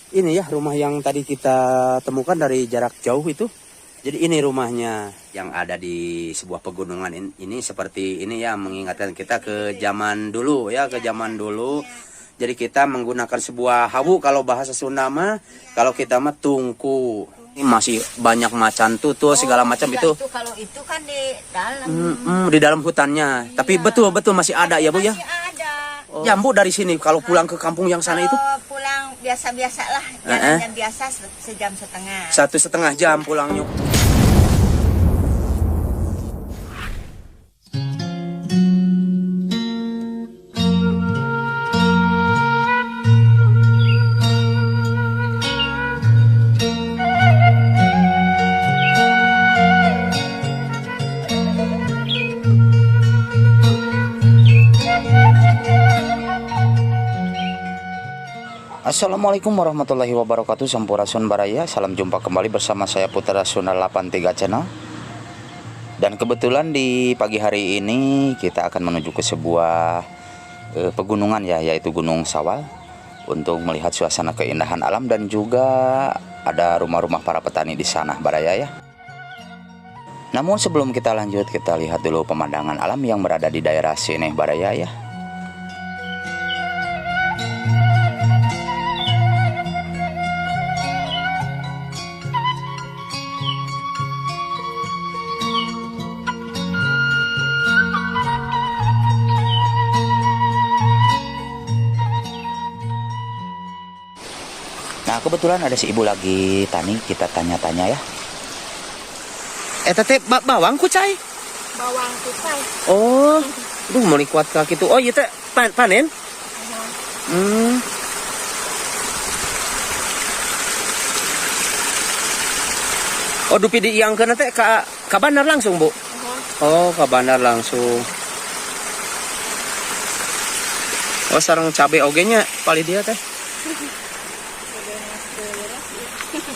ini ya rumah yang tadi kita temukan dari jarak jauh itu. Jadi ini rumahnya yang ada di sebuah pegunungan ini seperti ini ya, mengingatkan kita ke zaman dulu ya, ke zaman dulu. Jadi kita menggunakan sebuah hawu kalau bahasa Sunda mah, kalau kita mah tungku. Ini masih banyak macan tutul segala macam itu. Kalau itu kan di dalam. Di dalam hutannya. Tapi betul-betul masih ada ya Bu ya. Masih ada. Jambu dari sini kalau pulang ke kampung yang sana itu? Pulang biasa-biasa lah, jalan biasa sejam setengah. 1,5 jam pulangnya. Assalamualaikum warahmatullahi wabarakatuh. Sampurasun Baraya. Salam jumpa kembali bersama saya Putra Sunda 83 Channel. Dan kebetulan di pagi hari ini kita akan menuju ke sebuah pegunungan ya, yaitu Gunung Sawal, untuk melihat suasana keindahan alam dan juga ada rumah-rumah para petani di sana Baraya ya. Namun sebelum kita lanjut, kita lihat dulu pemandangan alam yang berada di daerah sini Baraya ya. Nah kebetulan ada si ibu lagi tani, kita tanya-tanya ya. Tete bawang kucai? Bawang kucai. Oh, duh mau kuat kaki tuh. Oh iya teh panen? Oh dupi diiangkeun teh ka bandar langsung Bu? Oh ka bandar langsung. Oh sareng cabe oge nya pali dia teh.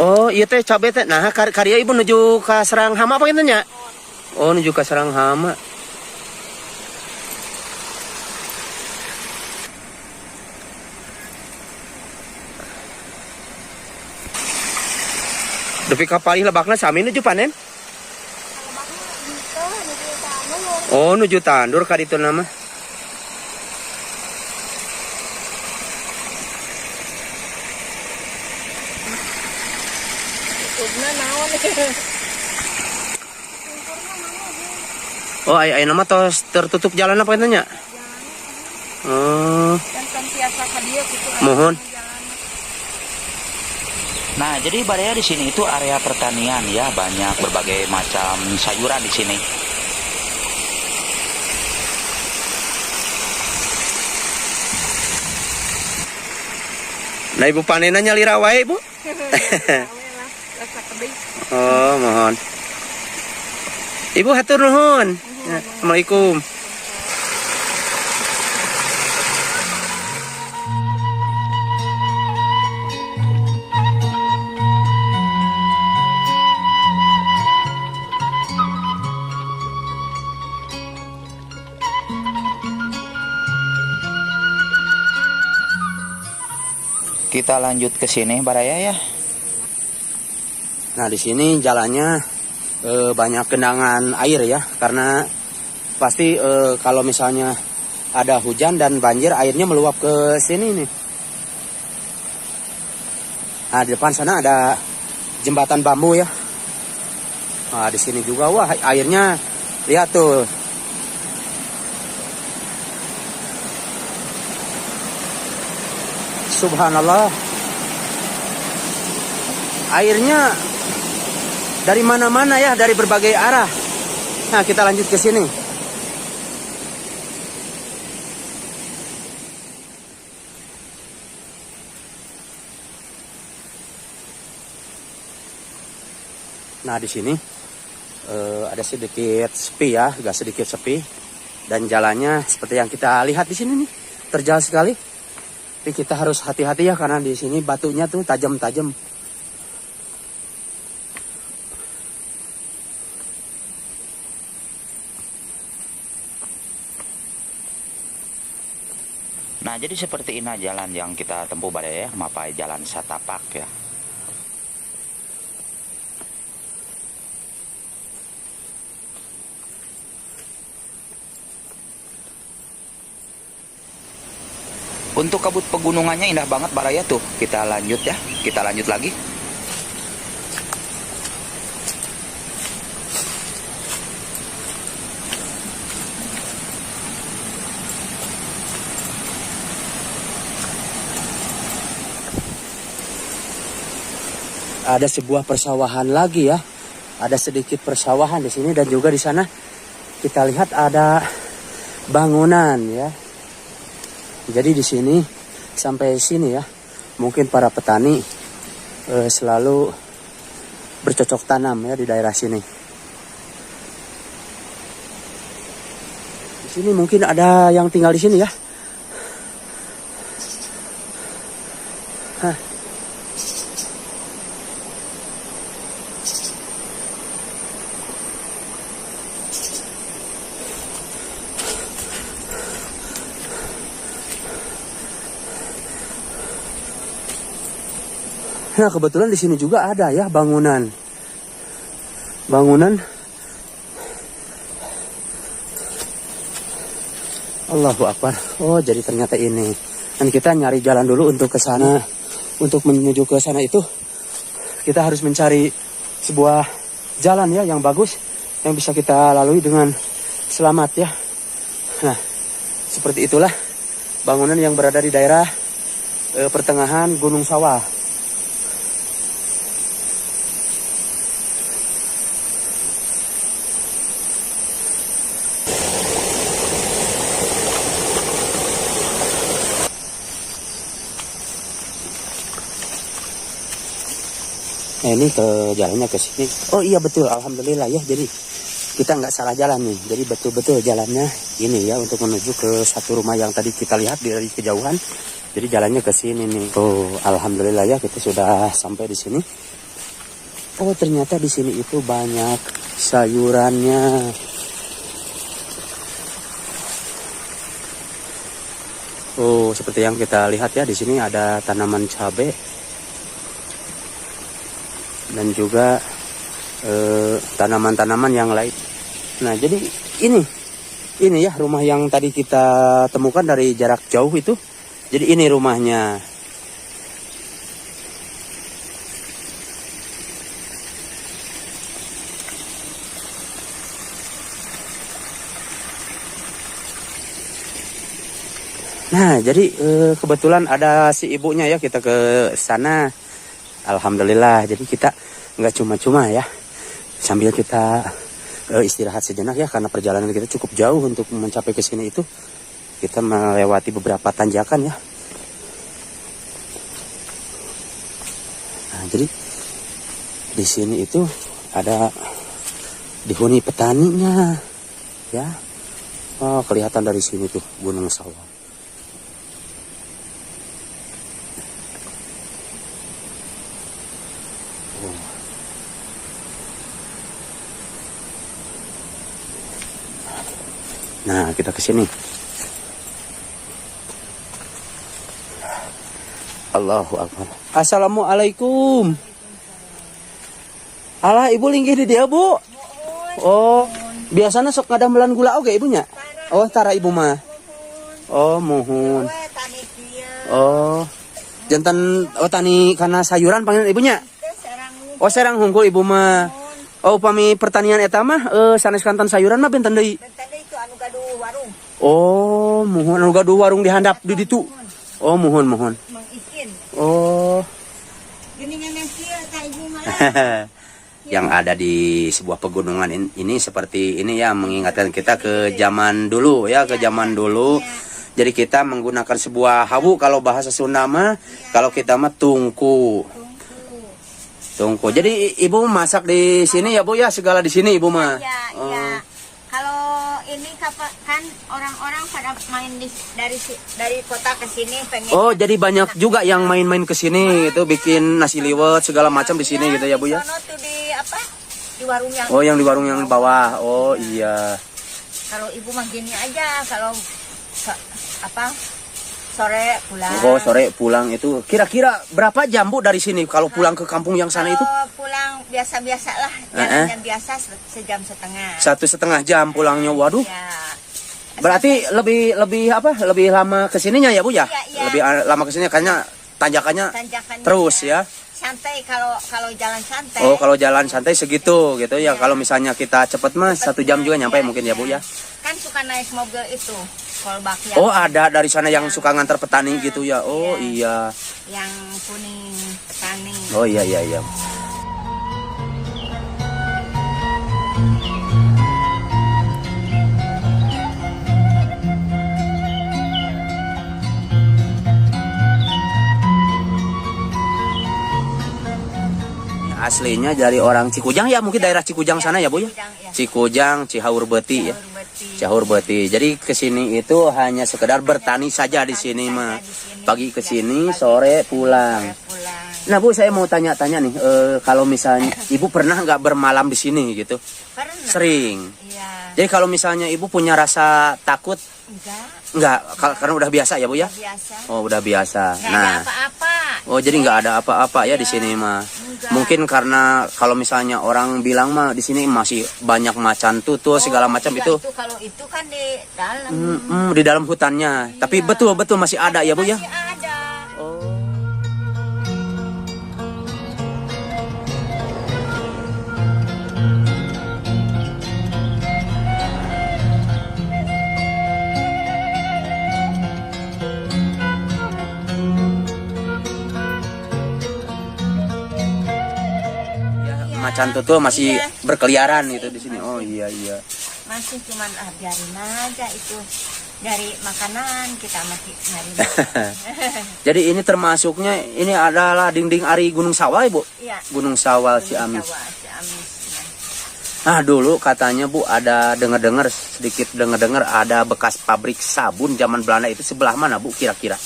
Oh iya teh cabe teh. Nah karya ibu nuju ke Serang Hama apa gitu nya? Oh nuju ke Serang Hama. Depi kapalih lebakna sami nuju panen? Oh nuju tandur ka ditu nama. Oh, ay nama tos tertutup jalan apa itunya? Oh. Mohon. Nah, jadi Baraya di sini itu area pertanian ya, banyak berbagai macam sayuran di sini. Nah, ibu panenannya lira wae, Bu? Oh, mohon. Ibu hatur nuhun. Assalamualaikum. Kita lanjut ke sini Baraya ya. Nah, di sini jalannya banyak genangan air ya, karena pasti kalau misalnya ada hujan dan banjir, airnya meluap ke sini nih. Nah, di depan sana ada jembatan bambu ya. Nah, di sini juga wah airnya lihat tuh. Subhanallah. Airnya dari mana-mana ya, dari berbagai arah. Nah, kita lanjut ke sini. Nah, di sini ada sedikit sepi ya, agak sedikit sepi. Dan jalannya seperti yang kita lihat di sini nih, terjal sekali. Tapi kita harus hati-hati ya, karena di sini batunya tuh tajam-tajam. Nah jadi seperti ini jalan yang kita tempuh Baraya ya, mapai jalan satapak ya. Untuk kabut pegunungannya indah banget Baraya tuh. Kita lanjut ya, kita lanjut lagi. Ada sebuah persawahan lagi ya. Ada sedikit persawahan di sini dan juga di sana kita lihat ada bangunan ya. Jadi di sini sampai sini ya, mungkin para petani selalu bercocok tanam ya di daerah sini. Di sini mungkin ada yang tinggal di sini ya. Hah. Nah, kebetulan di sini juga ada ya bangunan. Allahu Akbar. Oh, jadi ternyata ini. Dan kita nyari jalan dulu untuk ke sana. Untuk menuju ke sana itu kita harus mencari sebuah jalan ya yang bagus yang bisa kita lalui dengan selamat ya. Nah, seperti itulah bangunan yang berada di daerah pertengahan Gunung Sawah. Nah, ini ke jalannya ke sini. Oh iya betul, alhamdulillah ya. Jadi kita nggak salah jalan nih. Jadi betul-betul jalannya ini ya untuk menuju ke satu rumah yang tadi kita lihat dari kejauhan. Jadi jalannya ke sini nih. Oh alhamdulillah ya kita sudah sampai di sini. Oh ternyata di sini itu banyak sayurannya. Oh seperti yang kita lihat ya di sini ada tanaman cabai. Dan juga tanaman-tanaman yang lain. Nah jadi ini ya rumah yang tadi kita temukan dari jarak jauh itu. Jadi ini rumahnya. Nah jadi kebetulan ada si ibunya ya, kita ke sana. Alhamdulillah, jadi kita nggak cuma-cuma ya, sambil kita istirahat sejenak ya, karena perjalanan kita cukup jauh untuk mencapai ke sini itu, kita melewati beberapa tanjakan ya. Nah, jadi di sini itu ada dihuni petaninya, ya. Oh, kelihatan dari sini tuh Gunung Sawah. Nah, kita ke sini. Allahu Akbar. Assalamualaikum. Alah, ibu linggih di dia, Bu. Oh, biasanya sok ngadamelan gula oge ibunya. Oh, tara ibu mah. Oh, mohon. Oh, jantan tani karena sayuran panggil ibunya. Oh, serang hungkul ibu mah. Oh, upami pertanian eta mah sanes kanton sayuran mah benten deui. Oh, mohon anu gaduh warung dihandap di ditu. Oh, mohon. Oh. Yang ada di sebuah pegunungan ini seperti ini ya, mengingatkan kita ke zaman dulu ya, ke zaman dulu. Jadi kita menggunakan sebuah hawu, kalau bahasa Sunda mah, kalau kita mah tungku. Jadi ibu masak di sini ya Bu ya, segala di sini ibu mah. Iya. Kalau ini kan orang-orang pada main dari kota ke sini pengen. Oh, jadi banyak juga yang main-main ke sini gitu, bikin nasi liwet segala macam di sini gitu ya Bu ya. Tuh di apa? Di warung yang. Oh, yang di warung yang bawah. Oh, iya. Kalau ibu mah gini aja, kalau apa sore pulang. Oh, sore pulang itu. Kira-kira berapa jam Bu dari sini kalau pulang ke kampung yang sana itu? Kalau pulang biasa-biasa lah, jalannya biasa sejam setengah. 1,5 jam pulangnya. Waduh. Ya. Berarti lebih apa? Lebih lama kesininya ya Bu ya? Iya, iya. Lebih lama kesini karena tanjakannya Tanjakannya terus ya. Santai kalau jalan santai. Oh, kalau jalan santai segitu gitu ya. Iya. Kalau misalnya kita cepet mah 1 jam juga nyampe mungkin ya Bu ya. Kan suka naik mobil itu, kolbak yang, Oh, ada dari sana yang suka ngantar petani gitu ya. Oh, iya. yang kuning petani. Oh, iya iya iya. Aslinya dari orang Cikujang ya, mungkin daerah Cikujang sana ya Bu ya. Cikujang, ya. Cikujang, Cihaur Beti ya. Cihaur Beti. Jadi ke sini itu hanya sekedar bertani saja di sini mah. Pagi ke sini, sore pulang. Pulang. Nah Bu, saya mau tanya-tanya nih, kalau misalnya Ibu pernah nggak bermalam di sini gitu? Pernah. Sering. Iya. Jadi kalau misalnya Ibu punya rasa takut, Enggak, karena udah biasa ya Bu ya? biasa. Oh, udah biasa. Enggak ada apa-apa. Oh, jadi nggak ada apa-apa ya di sini mah. Enggak. Mungkin karena kalau misalnya orang bilang mah di sini masih banyak macan tutul segala macam enggak, itu. Kalau itu kan di dalam. Di dalam hutannya. Tapi betul-betul masih ada ya Bu ya? Masih ada. Oh. Macan tutul masih Iya. berkeliaran gitu di sini. Oh iya iya. Masih cuman biarin aja itu. Dari makanan kita masih nyari. Jadi ini termasuknya ini adalah dinding Ari Gunung Sawal Bu. Iya. Gunung Sawal Ciamis. Ciamis. Nah dulu katanya Bu ada sedikit dengar ada bekas pabrik sabun zaman Belanda itu sebelah mana Bu kira-kira?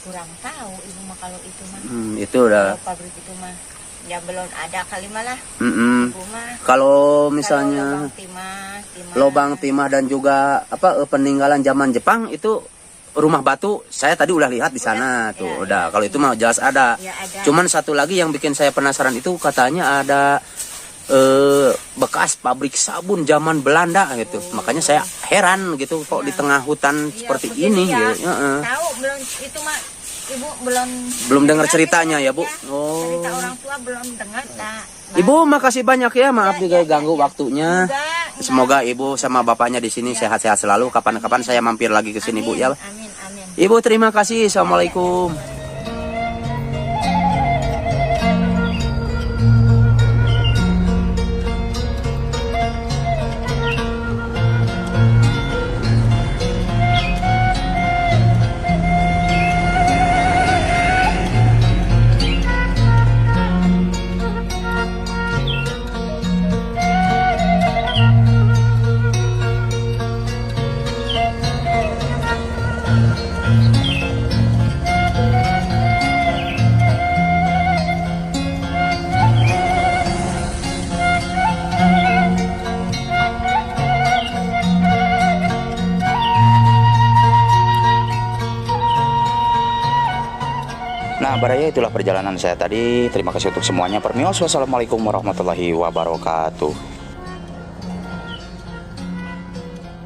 Kurang tahu ibu mah kalau itu mah. Itu udah. Kalau pabrik itu mah ya belum ada kali malah. Ibu mah. Kalau misalnya kalau lobang timah dan juga peninggalan zaman Jepang itu rumah batu saya tadi udah lihat di sana tuh ya, udah. Kalau itu mah jelas ada. Ya, ada. Cuman satu lagi yang bikin saya penasaran itu katanya ada bekas pabrik sabun zaman Belanda gitu. Makanya saya heran gitu kok di tengah hutan seperti begitu ini ya. gitu. Tahu belum itu mah ibu belum dengar ceritanya ya Bu. Oh. Cerita orang tua belum dengar tak. Ibu makasih banyak ya, maaf juga ganggu waktunya. Enggak. Semoga Ibu sama bapaknya di sini sehat-sehat selalu. Kapan-kapan saya mampir lagi ke sini Bu ya. Amin amin. Ibu terima kasih. Assalamualaikum. Nah, Baraya, itulah perjalanan saya tadi. Terima kasih untuk semuanya. Permios, wassalamualaikum warahmatullahi wabarakatuh.